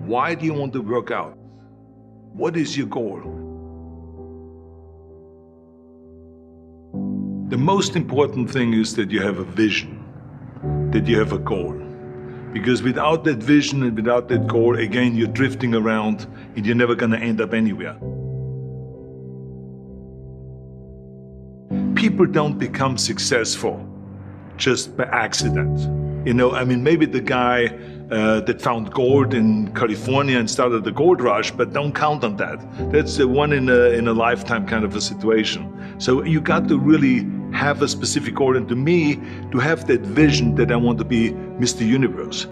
Why do you want to work out? What is your goal? The most important thing is that you have a vision, that you have a goal. Because without that vision and without that goal, again, you're drifting around and you're never going to end up anywhere. People don't become successful just by accident. Maybe the guy that found gold in California and started the gold rush, but don't count on that. That's the one in a lifetime kind of a situation. So you got to really have a specific goal, and to me, to have that vision that I want to be Mr. Universe,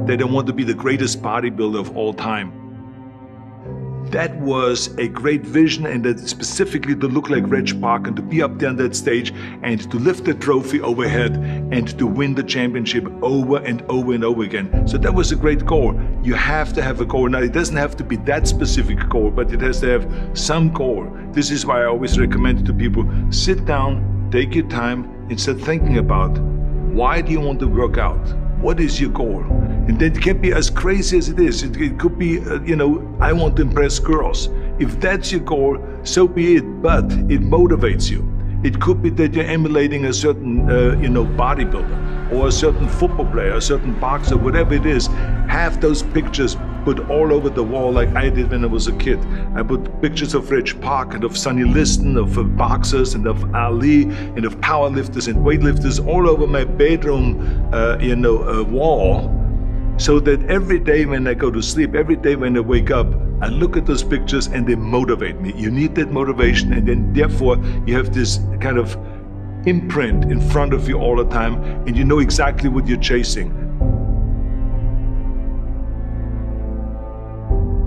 that I want to be the greatest bodybuilder of all time. That was a great vision, and that specifically to look like Reg Park and to be up there on that stage and to lift the trophy overhead and to win the championship over and over and over again. So that was a great goal. You have to have a goal. Now, it doesn't have to be that specific goal, but it has to have some goal. This is why I always recommend to people, sit down, take your time, and start thinking about, why do you want to work out? What is your goal? And that can be as crazy as it is. It could be, I want to impress girls. If that's your goal, so be it, but it motivates you. It could be that you're emulating a certain, bodybuilder or a certain football player, a certain boxer, whatever it is. Have those pictures put all over the wall like I did when I was a kid. I put pictures of Reg Park and of Sonny Liston, of boxers and of Ali and of powerlifters and weightlifters all over my bedroom, wall. So that every day when I go to sleep, every day when I wake up, I look at those pictures and they motivate me. You need that motivation, and then therefore you have this kind of imprint in front of you all the time, and you know exactly what you're chasing.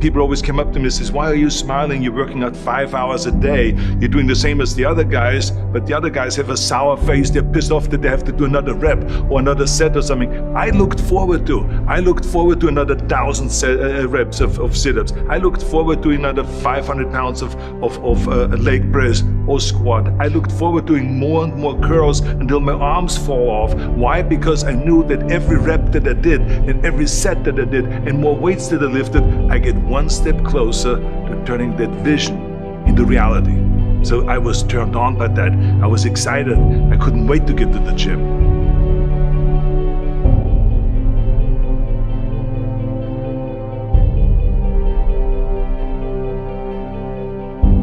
People always come up to me and says, why are you smiling? You're working out 5 hours a day. You're doing the same as the other guys, but the other guys have a sour face. They're pissed off that they have to do another rep or another set or something. I looked forward to another 1,000 reps of sit-ups. I looked forward to another 500 pounds of leg press or squat. I looked forward to doing more and more curls until my arms fall off. Why? Because I knew that every rep that I did and every set that I did and more weights that I lifted, I get one step closer to turning that vision into reality. So I was turned on by that. I was excited. I couldn't wait to get to the gym.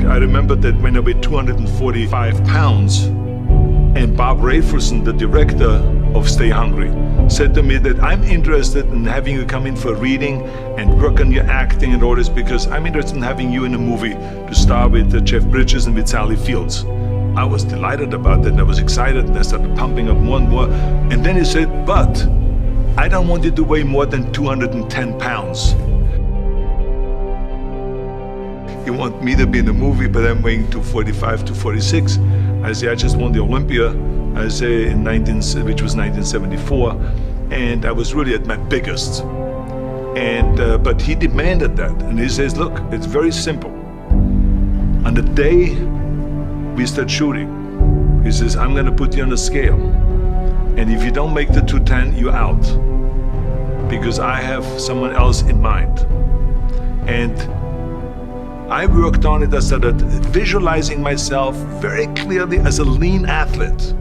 I remember that when I weighed 245 pounds, and Bob Rafelson, the director of Stay Hungry, said to me that I'm interested in having you come in for a reading and work on your acting and all this, because I'm interested in having you in a movie to star with Jeff Bridges and with Sally Fields. I was delighted about that, and I was excited, and I started pumping up more and more. And then he said, but I don't want you to weigh more than 210 pounds. You want me to be in the movie, but I'm weighing 245, 246. I say, I just won the Olympia, I say, which was 1974, and I was really at my biggest. And but he demanded that, and he says, look, it's very simple. On the day we start shooting, he says, I'm gonna put you on a scale, and if you don't make the 210, you're out, because I have someone else in mind. And I worked on it. I started visualizing myself very clearly as a lean athlete,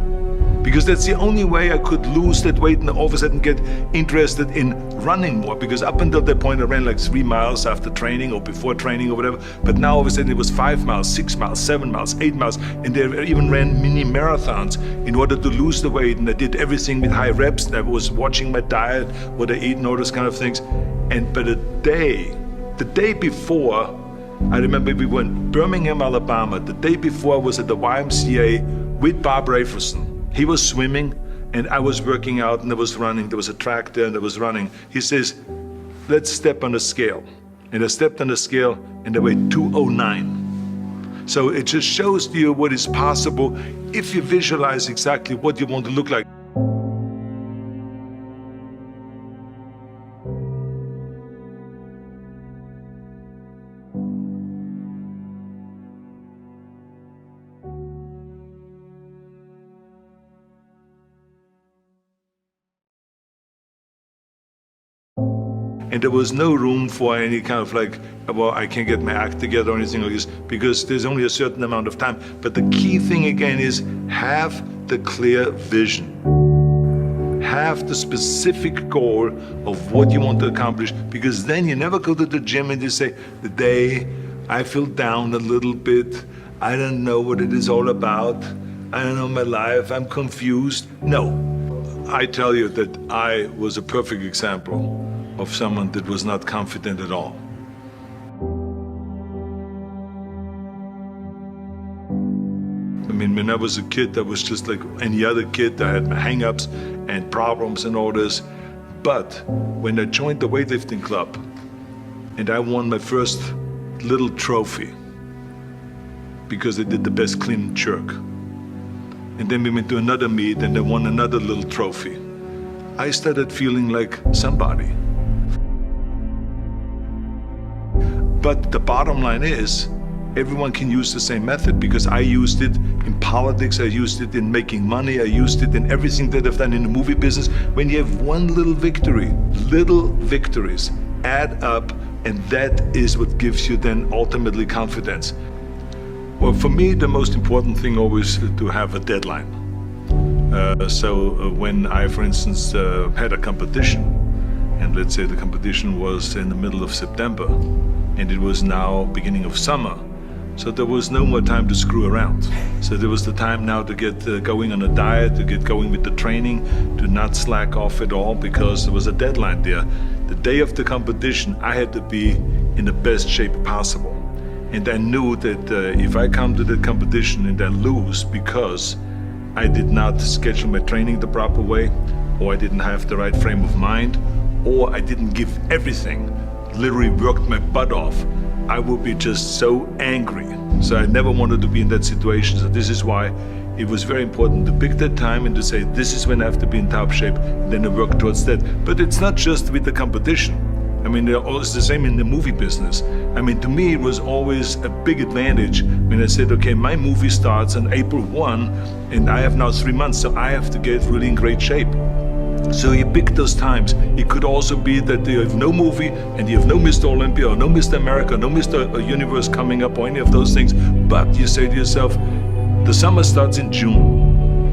because that's the only way I could lose that weight and all of a sudden get interested in running more, because up until that point I ran like 3 miles after training or before training or whatever, but now all of a sudden it was 5 miles, 6 miles, 7 miles, 8 miles, and they even ran mini marathons in order to lose the weight, and I did everything with high reps, and I was watching my diet, what I eat and all those kind of things. But the day before, I remember we were in Birmingham, Alabama. The day before I was at the YMCA with Bob Rafelson. He was swimming and I was working out and I was running. There was a track there and I was running. He says, let's step on the scale. And I stepped on the scale and I weighed 209. So it just shows to you what is possible if you visualize exactly what you want to look like. And there was no room for any kind of like, well, I can't get my act together or anything like this, because there's only a certain amount of time. But the key thing again is have the clear vision. Have the specific goal of what you want to accomplish, because then you never go to the gym and you say, the day I feel down a little bit, I don't know what it is all about, I don't know my life, I'm confused. No, I tell you that I was a perfect example of someone that was not confident at all. I mean, when I was a kid, I was just like any other kid. I had my hang-ups and problems and all this. But when I joined the weightlifting club and I won my first little trophy because I did the best clean and jerk, and then we went to another meet and I won another little trophy, I started feeling like somebody. But the bottom line is, everyone can use the same method, because I used it in politics, I used it in making money, I used it in everything that I've done in the movie business. When you have one little victory, little victories add up, and that is what gives you then ultimately confidence. Well, for me, the most important thing always is to have a deadline. So when I, for instance, had a competition, and let's say the competition was in the middle of September, and it was now beginning of summer, so there was no more time to screw around. So there was the time now to get going on a diet, to get going with the training, to not slack off at all, because there was a deadline there. The day of the competition, I had to be in the best shape possible. And I knew that if I come to the competition and I lose because I did not schedule my training the proper way, or I didn't have the right frame of mind, or I didn't give everything, literally worked my butt off, I would be just so angry. So I never wanted to be in that situation. So this is why it was very important to pick that time and to say, this is when I have to be in top shape, and then to work towards that. But it's not just with the competition. I mean, it's the same in the movie business. I mean, to me, it was always a big advantage when I said, okay, my movie starts on April 1, and I have now 3 months, so I have to get really in great shape. So you pick those times. It could also be that you have no movie and you have no Mr. Olympia or no Mr. America, no Mr. Universe coming up or any of those things. But you say to yourself, the summer starts in June.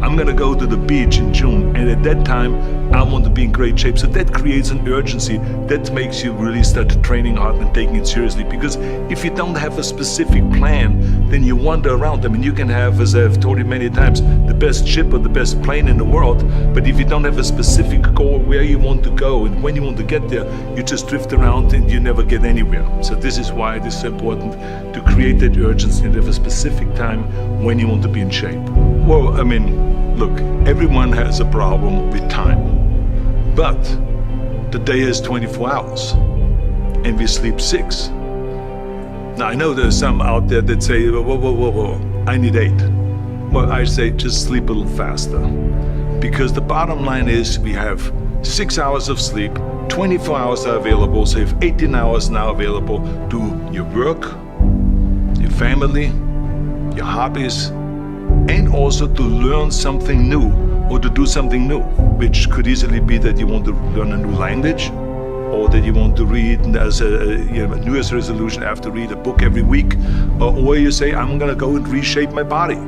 I'm gonna go to the beach in June, and at that time I want to be in great shape. So that creates an urgency that makes you really start training hard and taking it seriously. Because if you don't have a specific plan, then you wander around. I mean, you can have, as I've told you many times, the best ship or the best plane in the world, but if you don't have a specific goal where you want to go and when you want to get there, you just drift around and you never get anywhere. So this is why it is so important to create that urgency and have a specific time when you want to be in shape. Well, I mean, look, everyone has a problem with time, but the day is 24 hours and we sleep 6. Now, I know there's some out there that say, whoa, I need 8. Well, I say just sleep a little faster, because the bottom line is we have 6 hours of sleep, 24 hours are available, so you have 18 hours now available to your work, your family, your hobbies, and also to learn something new or to do something new, which could easily be that you want to learn a new language, or that you want to read as a New Year's resolution, I have to read a book every week, or you say, I'm gonna go and reshape my body.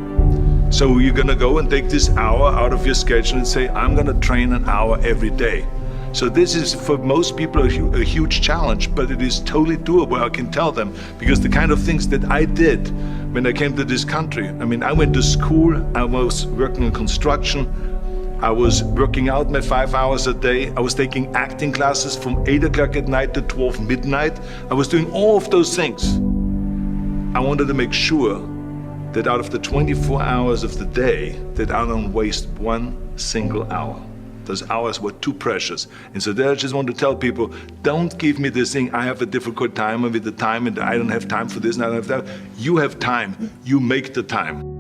So you're gonna go and take this hour out of your schedule and say, I'm gonna train an hour every day. So this is, for most people, a huge challenge, but it is totally doable, I can tell them, because the kind of things that I did when I came to this country. I mean, I went to school, I was working in construction, I was working out my 5 hours a day, I was taking acting classes from 8 o'clock at night to 12 midnight. I was doing all of those things. I wanted to make sure that out of the 24 hours of the day, that I don't waste one single hour. Those hours were too precious. And so there I just want to tell people, don't give me this thing, I have a difficult time with the time and I don't have time for this and I don't have that. You have time, you make the time.